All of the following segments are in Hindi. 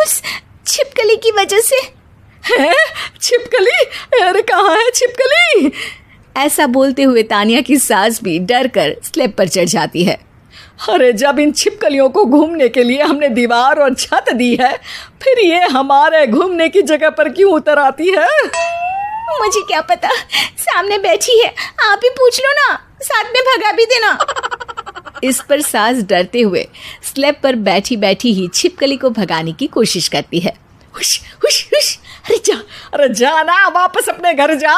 उस छिपकली की वजह से। है छिपकली? अरे कहाँ है छिपकली? ऐसा बोलते हुए तानिया की सास भी डर कर स्लैब पर चढ़ जाती है। अरे जब इन छिपकलियों को घूमने के लिए हमने दीवार और छत दी है, फिर ये हमारे घूमने की जगह पर क्यों उतर आती है? मुझे क्या पता, सामने बैठी है, आप ही पूछ लो ना, साथ में भगा भी देना। इस पर सास डरते हुए स्लैब पर बैठी बैठी ही छिपकली को भगाने की कोशिश करती है। हुश हुश हुश, अरे जा ना, वापस अपने घर जा।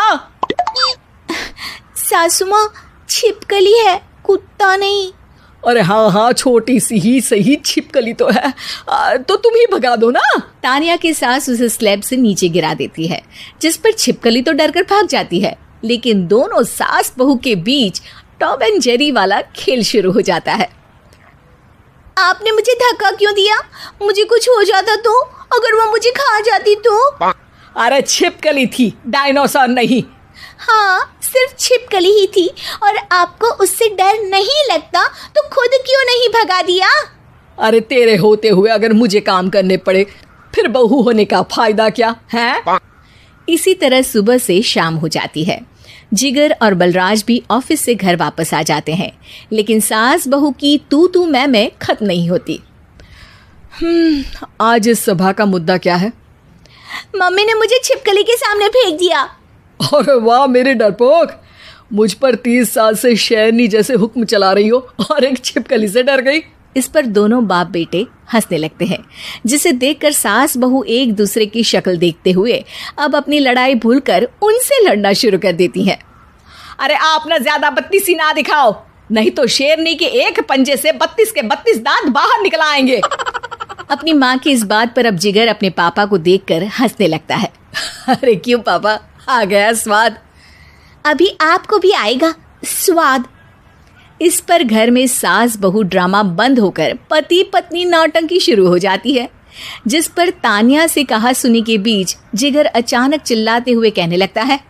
सासू माँ, छिपकली है, कुत्ता नहीं। अरे हाँ, छोटी सी ही सही छिपकली तो है, तो तुम ही भगा दो ना। तानिया की सास उसे स्लैब से नीचे गिरा देती है, जिस पर छिपकली तो डरकर भाग जाती है। लेकिन दोनों सास बहू के बीच टॉम एंड जेरी वाला खेल शुरू हो जाता है। आपने मुझे धक्का क्यों दिया? मुझे कुछ हो जाता तो? अगर वो मुझे खा जाती तो? अरे छिपकली थी, डायनासोर नहीं। हाँ, सिर्फ छिपकली ही थी, और आपको उससे डर नहीं लगता तो खुद क्यों नहीं भगा दिया? अरे तेरे होते हुए अगर मुझे काम करने पड़े, फिर बहू होने का फायदा क्या है? इसी तरह सुबह से शाम हो जाती है। जिगर और बलराज भी ऑफिस से घर वापस आ जाते हैं, लेकिन सास बहू की तू मैं खत्म नहीं होती। आज इस सभा का मुद्दा क्या है? मम्मी ने मुझे छिपकली के सामने फेंक दिया। अरे वाह मेरे डरपोक, मुझ पर 30 साल से शेरनी जैसे हुक्म चला रही हो और एक छिपकली से डर गई। इस पर दोनों बाप बेटे हंसने लगते हैं, जिसे देखकर सास बहू एक दूसरे की शक्ल देखते हुए अब अपनी लड़ाई भूलकर उनसे लड़ना शुरू कर देती हैं। अरे आप ना ज्यादा बत्तीसी ना दिखाओ, नहीं तो शेरनी के एक पंजे से 32 के 32 दांत बाहर निकल आएंगे। अपनी माँ की इस बात पर अब जिगर अपने पापा को देखकर हंसने लगता है। अरे क्यों पापा, आ गया स्वाद? अभी आपको भी आएगा स्वाद। इस पर घर में सास बहू ड्रामा बंद होकर पति पत्नी नौटंकी शुरू हो जाती है, जिस पर तानिया से कहा सुनी के बीच जिगर अचानक चिल्लाते हुए कहने लगता है,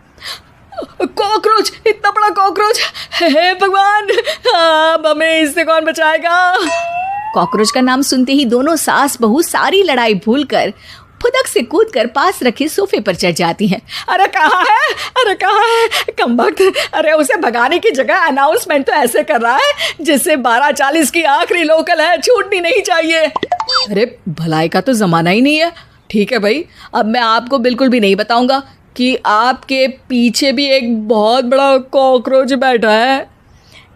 कॉकरोच, इतना बड़ा कॉकरोच, हे भगवान, अब हमें इससे कौन बचाएगा? कॉकरोच का नाम सुनते ही दोनों सास बहू सारी लड़ाई भूलकर फुदक से कूदकर पास रखे सोफे पर चढ़ जाती हैं। अरे कहाँ है, अरे कहाँ है कमबख्त? अरे उसे भगाने की जगह अनाउंसमेंट तो ऐसे कर रहा है जिससे 12:40 की आखिरी लोकल है, छूटनी नहीं चाहिए। अरे भलाई का तो जमाना ही नहीं है। ठीक है भाई, अब मैं आपको बिल्कुल भी नहीं बताऊंगा कि आपके पीछे भी एक बहुत बड़ा कॉकरोच बैठा है।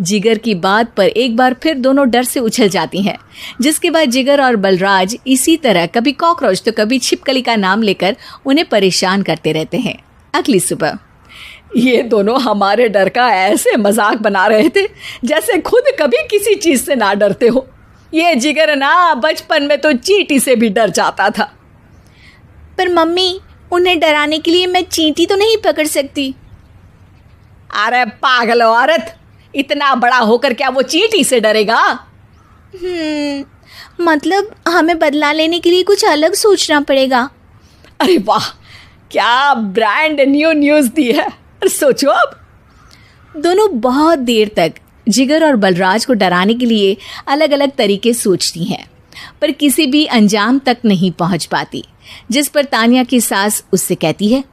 जिगर की बात पर एक बार फिर दोनों डर से उछल जाती हैं, जिसके बाद जिगर और बलराज इसी तरह कभी कॉकरोच तो कभी छिपकली का नाम लेकर उन्हें परेशान करते रहते हैं। अगली सुबह ये दोनों हमारे डर का ऐसे मजाक बना रहे थे जैसे खुद कभी किसी चीज से ना डरते हो। ये जिगर ना बचपन में तो चींटी से भी डर जाता था। पर मम्मी, उन्हें डराने के लिए मैं चींटी तो नहीं पकड़ सकती। अरे पागल औरत, इतना बड़ा होकर क्या वो चींटी से डरेगा? मतलब हमें बदला लेने के लिए कुछ अलग सोचना पड़ेगा। अरे वाह, क्या ब्रांड न्यू न्यूज़ दी है। सोचो अब। दोनों बहुत देर तक जिगर और बलराज को डराने के लिए अलग अलग तरीके सोचती हैं, पर किसी भी अंजाम तक नहीं पहुंच पाती, जिस पर तानिया की सास उससे कहती है,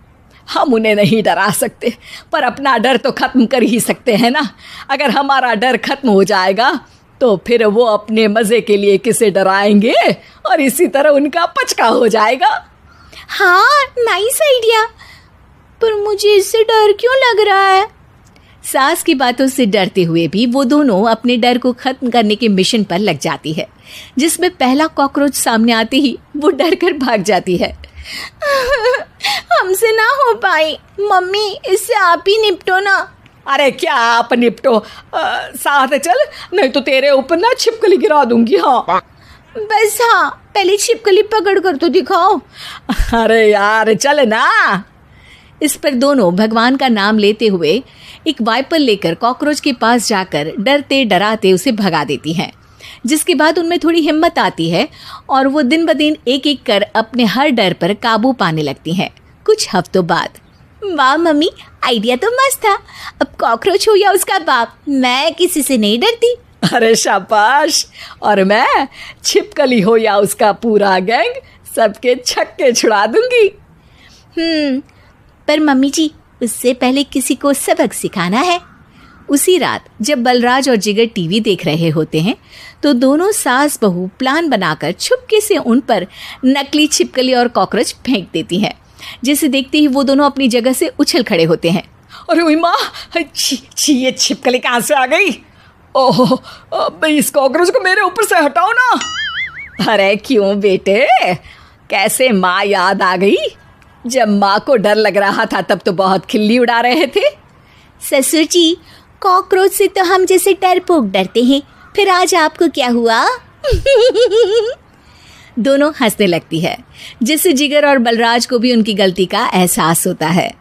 हम उन्हें नहीं डरा सकते, पर अपना डर तो खत्म कर ही सकते हैं ना। अगर हमारा डर खत्म हो जाएगा तो फिर वो अपने मज़े के लिए किसे डराएंगे और इसी तरह उनका पचका हो जाएगा। हाँ, नाइस आइडिया, पर मुझे इससे डर क्यों लग रहा है? सास की बातों से डरते हुए भी वो दोनों अपने डर को खत्म करने के मिशन पर लग जाती है, जिसमें पहला कॉकरोच सामने आते ही वो डर कर भाग जाती है। हमसे ना हो पाई मम्मी, इससे आप ही निपटो ना। अरे क्या आप निपटो, साथ चल, नहीं तो तेरे ऊपर ना छिपकली गिरा दूंगी। हाँ बस, हाँ पहले छिपकली पकड़ कर तो दिखाओ। अरे यार चल ना। इस पर दोनों भगवान का नाम लेते हुए एक वाइपर लेकर कॉकरोच के पास जाकर डरते डराते उसे भगा देती हैं, जिसके बाद उनमें थोड़ी हिम्मत आती है और वो दिन ब दिन एक एक कर अपने हर डर पर काबू पाने लगती हैं। कुछ हफ्तों बाद, वाह मम्मी, आइडिया तो मस्त था। अब कॉकरोच हो या उसका बाप, मैं किसी से नहीं डरती। अरे शाबाश। और मैं छिपकली हो या उसका पूरा गैंग, सबके छक्के छुड़ा दूंगी। पर मम्मी जी, उससे पहले किसी को सबक सिखाना है। उसी रात जब बलराज और जिगर टीवी देख रहे होते हैं तो दोनों सास बहू प्लान बनाकर छुपके से उन पर नकली छिपकली और कॉकरोच फेंक देती हैं, जिसे देखते ही वो दोनों अपनी जगह से उछल खड़े होते हैं। अरे ओए माँ, छी ये छिपकली कहाँ से आ गई? ओह, अब इस कॉकरोच को मेरे ऊपर से हटाओ ना। अरे क्यों बेटे, कैसे माँ याद आ गई? जब माँ को डर लग रहा था तब तो बहुत खिल्ली उड़ा रहे थे। ससुर जी, कॉकरोच से तो हम जैसे डरपोक डरते हैं, फिर आज आपको क्या हुआ? दोनों हंसने लगती है, जिससे जिगर और बलराज को भी उनकी गलती का एहसास होता है।